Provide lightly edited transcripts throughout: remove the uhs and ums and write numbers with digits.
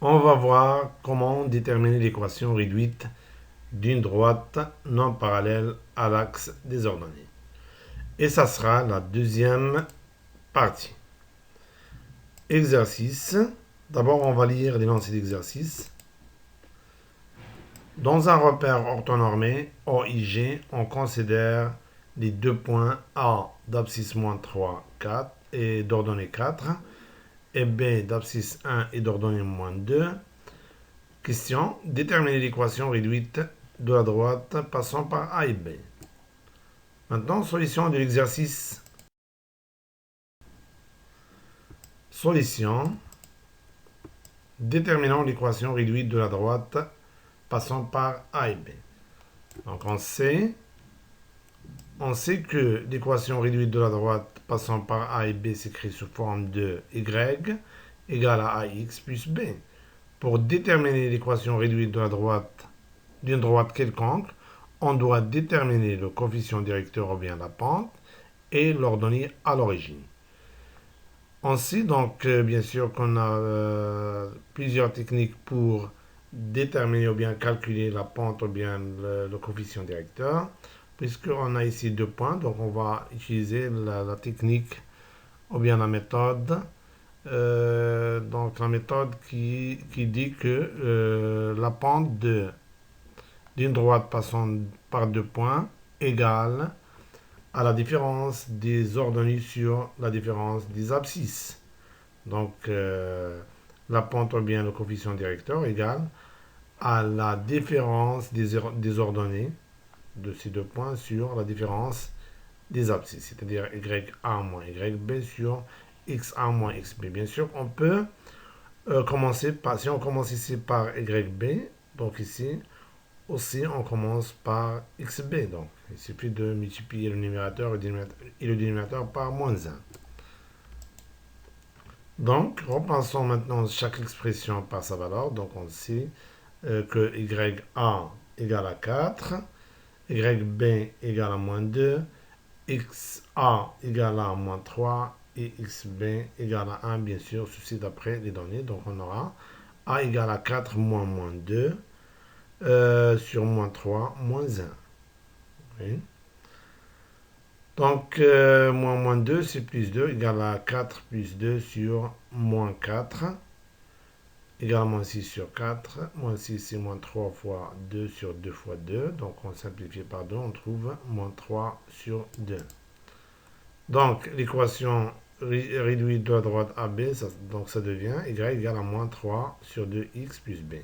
On va voir comment déterminer l'équation réduite d'une droite non parallèle à l'axe des ordonnées. Et ça sera la deuxième partie. Exercice. D'abord, on va lire l'énoncé d'exercice. Dans un repère orthonormé, OIG, on considère les deux points A d'abscisse moins 3, 4 et d'ordonnée 4 et B d'abscisse 1 et d'ordonnée moins 2. Question. Déterminer l'équation réduite de la droite passant par A et B. Maintenant, solution de l'exercice. Solution. Déterminons l'équation réduite de la droite passant par A et B. Donc on sait que l'équation réduite de la droite passant par A et B s'écrit sous forme de Y égale à AX plus B. Pour déterminer l'équation réduite de la droite d'une droite quelconque, on doit déterminer le coefficient directeur ou bien la pente et l'ordonnée à l'origine. On sait donc bien sûr qu'on a plusieurs techniques pour déterminer ou bien calculer la pente ou bien le coefficient directeur. Puisqu'on a ici deux points, donc on va utiliser la technique ou bien la méthode. Donc la méthode qui dit que la pente d'une droite passant par deux points égale à la différence des ordonnées sur la différence des abscisses. Donc, la pente ou bien le coefficient directeur égale à la différence des ordonnées de ces deux points sur la différence des abscisses, c'est-à-dire YA moins YB sur XA moins XB. Bien sûr, on peut commencer par, si on commence ici par YB, donc ici, aussi, on commence par XB. Donc, il suffit de multiplier le numérateur et le dénominateur par moins 1. Donc, repensons maintenant chaque expression par sa valeur. Donc, on sait que YA égale à 4, YB égale à moins 2, XA égale à moins 3 et XB égale à 1, bien sûr, ceci d'après les données. Donc, on aura A égale à 4 moins moins 2. Sur moins 3, moins 1. Oui. Donc, moins 2, c'est plus 2, égale à 4 plus 2 sur moins 4, égale à moins 6 sur 4. Moins 6, c'est moins 3 fois 2 sur 2 fois 2. Donc, on simplifie par 2, on trouve moins 3 sur 2. Donc, l'équation réduite de la droite AB, donc ça devient Y égale à moins 3 sur 2x plus B.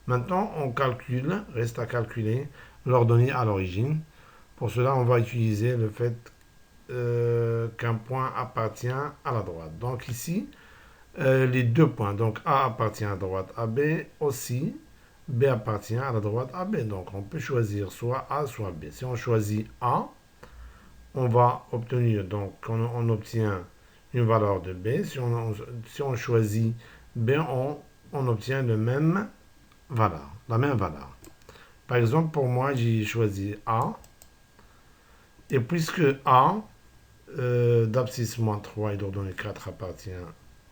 Maintenant, on calcule, reste à calculer l'ordonnée à l'origine. Pour cela, on va utiliser le fait qu'un point appartient à la droite. Donc ici, les deux points, donc A appartient à la droite AB, aussi B appartient à la droite AB. Donc on peut choisir soit A, soit B. Si on choisit A, on va obtenir, donc on obtient une valeur de B. Si on choisit B, on obtient la même valeur. Par exemple, pour moi, j'ai choisi A. Et puisque A, d'abscisse moins 3 et d'ordonnée 4 appartient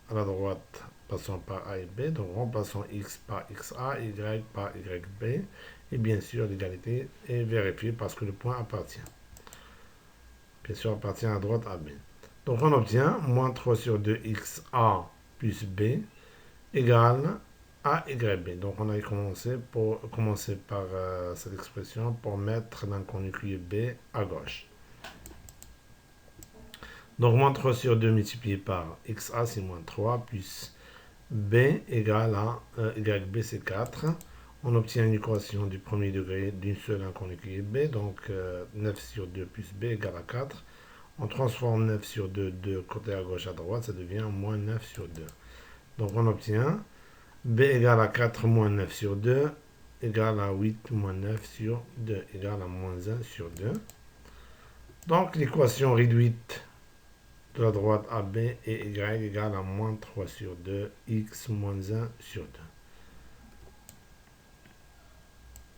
à la droite passant par A et B, donc remplaçons X par XA, Y par YB, et bien sûr l'égalité est vérifiée parce que le point appartient. Bien sûr, appartient à la droite AB. Donc on obtient moins 3 sur 2 XA plus B égale A, YB. Donc on a commencé par cette expression pour mettre l'inconnu qui est B à gauche. Donc moins 3 sur 2 multiplié par XA c'est moins 3 plus B égale à YB c'est 4. On obtient une équation du premier degré d'une seule inconnue qui est B. Donc 9 sur 2 plus B égale à 4. On transforme 9 sur 2 de côté à gauche à droite, ça devient moins 9 sur 2. Donc on obtient B égale à 4 moins 9 sur 2 égale à 8 moins 9 sur 2 égale à moins 1 sur 2. Donc l'équation réduite de la droite AB et Y égale à moins 3 sur 2, X moins 1 sur 2.